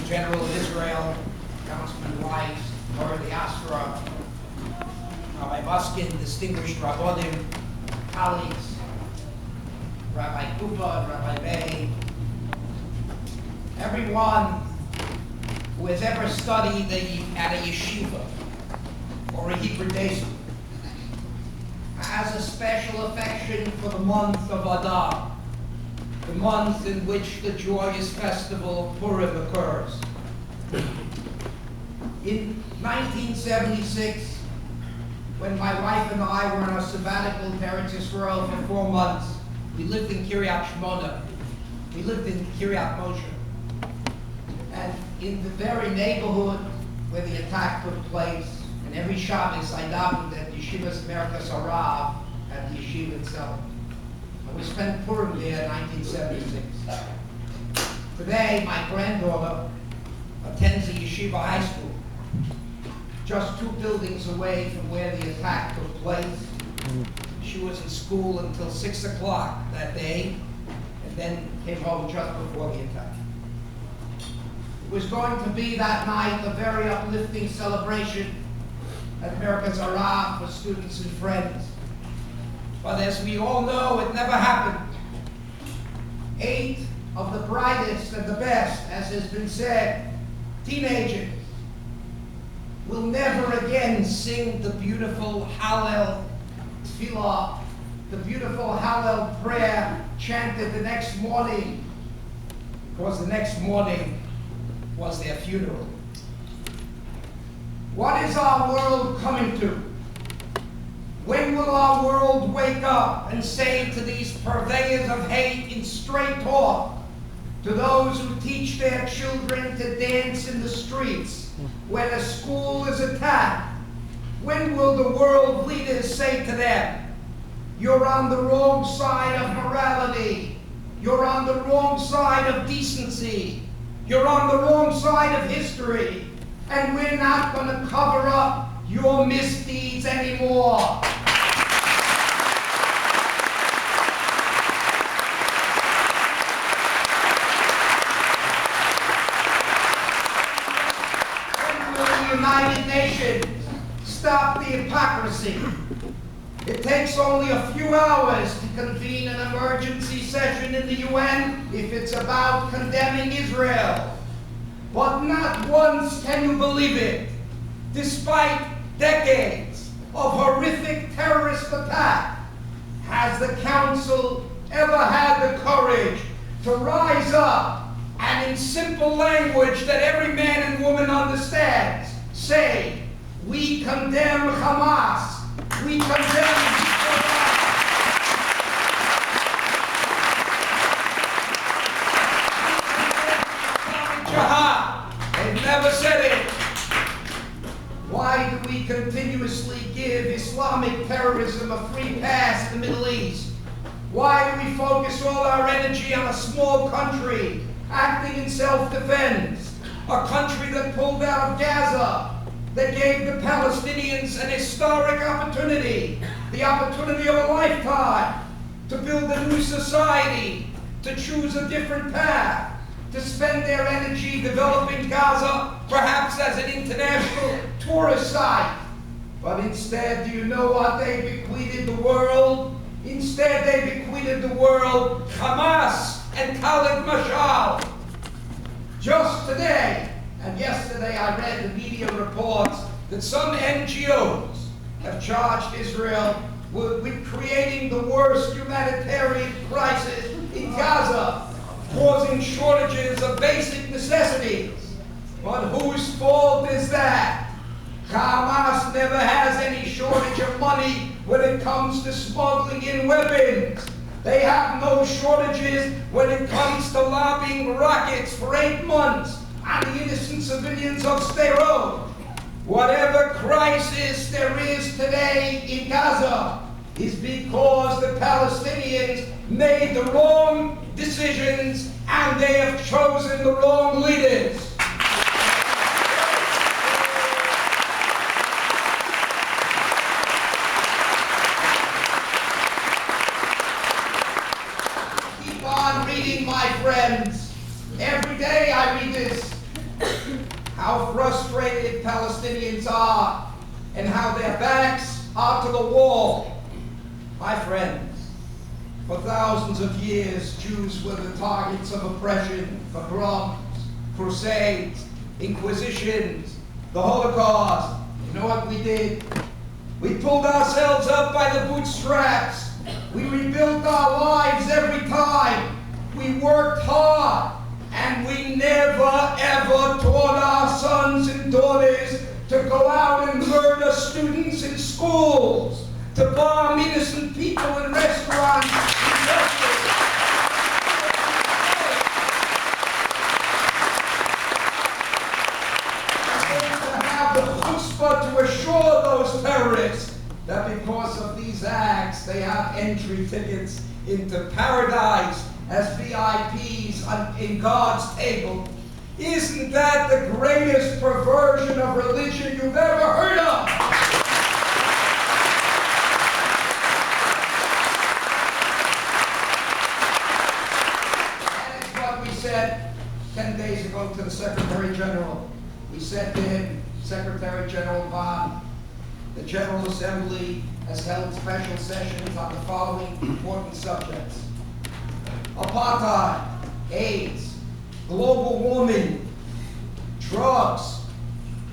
General of Israel, Councilman Weiss, Torah the Astra, Rabbi Buskin, distinguished Rabbonim, colleagues, Rabbi Kupa and Rabbi Bay, everyone who has ever studied at a yeshiva or a Hebrew day school has a special affection for the month of Adar, the month in which the joyous festival of Purim occurs. In 1976, when my wife and I were on a sabbatical in Eretz Yisrael for 4 months, we lived in Kiryat Shmona. We lived in Kiryat Moshe. And in the very neighborhood where the attack took place, and every Shabbos I davened at Yeshivat Merkaz Harav at the yeshiva itself. And we spent Purim there in 1976. Today, my granddaughter attends a yeshiva high school, just 2 buildings away from where the attack took place. She was in school until 6 o'clock that day, and then came home just before the attack. It was going to be that night a very uplifting celebration at Merkaz Harav for students and friends. But as we all know, it never happened. 8 of the brightest and the best, as has been said, teenagers, will never again sing the beautiful Hallel Tefillah, the beautiful Hallel prayer chanted the next morning, because the next morning was their funeral. What is our world coming to? When will our world wake up and say to these purveyors of hate in straight talk, to those who teach their children to dance in the streets when a school is attacked, when will the world leaders say to them, you're on the wrong side of morality, you're on the wrong side of decency, you're on the wrong side of history, and we're not going to cover up your misdeeds anymore. When will the United Nations stop the hypocrisy? It takes only a few hours to convene an emergency session in the UN if it's about condemning Israel. But not once can you believe it, despite decades of horrific terrorist attack, has the Council ever had the courage to rise up and in simple language that every man and woman understands, say, we condemn Hamas, we condemn Jihad. They've never said it. Why do we continuously give Islamic terrorism a free pass in the Middle East? Why do we focus all our energy on a small country acting in self-defense? A country that pulled out of Gaza, that gave the Palestinians an historic opportunity, the opportunity of a lifetime, to build a new society, to choose a different path, to spend their energy developing Gaza, perhaps as an international tourist site. But instead, do you know what they bequeathed the world? Instead, they bequeathed the world Hamas and Khalid Mashal. Just today, and yesterday I read the media reports that some NGOs have charged Israel with creating the worst humanitarian crisis in Gaza, causing shortages of basic necessities. But whose fault is that? Hamas never has any shortage of money when it comes to smuggling in weapons. They have no shortages when it comes to lobbing rockets for 8 months on the innocent civilians of Sderot. Whatever crisis there is today in Gaza is because the Palestinians made the wrong decisions and they have chosen the wrong leaders. Keep on reading, my friends. Every day I read this. how frustrated Palestinians are and how their backs are to the wall. My friends, for thousands of years, Jews were the targets of oppression, pogroms, crusades, inquisitions, the Holocaust. You know what we did? We pulled ourselves up by the bootstraps. We rebuilt our lives every time. We worked hard, and we never ever taught our sons and daughters to go out and murder students in schools, to bomb innocent people in restaurants. To assure those terrorists that because of these acts they have entry tickets into paradise as VIPs in God's table. Isn't that the greatest perversion of religion you've ever heard of? That is what we said 10 days ago to the Secretary General. We said to him, Secretary General Bond, the General Assembly has held special sessions on the following important subjects: apartheid, AIDS, global warming, drugs.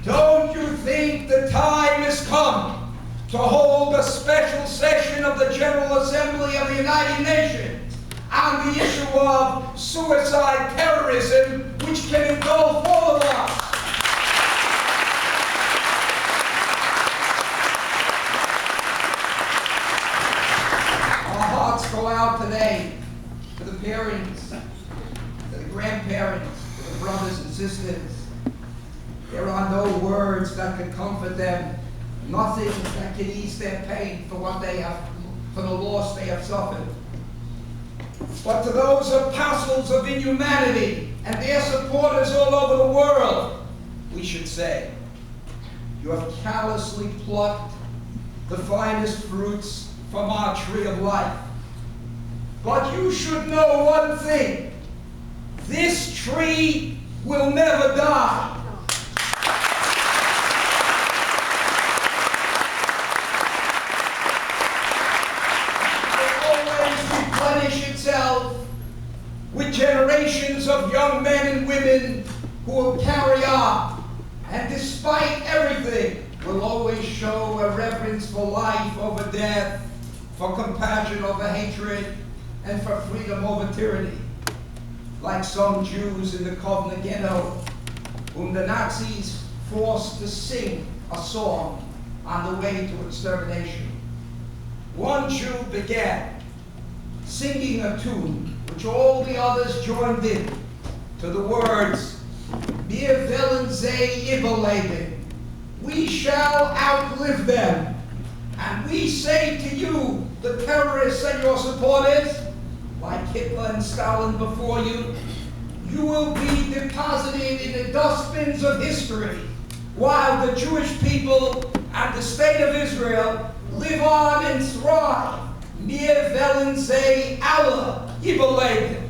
Don't you think the time has come to hold a special session of the General Assembly of the United Nations on the issue of suicide terrorism, which can engulf all of us? Go out today to the parents, to the grandparents, to the brothers and sisters. There are no words that can comfort them, nothing that can ease their pain for what they have, for the loss they have suffered. But to those apostles of inhumanity and their supporters all over the world, we should say, you have callously plucked the finest fruits from our tree of life. But you should know one thing: this tree will never die. It will always replenish itself with generations of young men and women who will carry on, and despite everything, will always show a reverence for life over death, for compassion over hatred, and for freedom over tyranny, like some Jews in the Kovna ghetto, whom the Nazis forced to sing a song on the way to extermination. One Jew began singing a tune which all the others joined in, to the words, "Wir wollen sie überleben." We shall outlive them. And we say to you, the terrorists and your supporters, like Hitler and Stalin before you, you will be deposited in the dustbins of history, while the Jewish people and the state of Israel live on and thrive. Wir wollen sie alle überleben.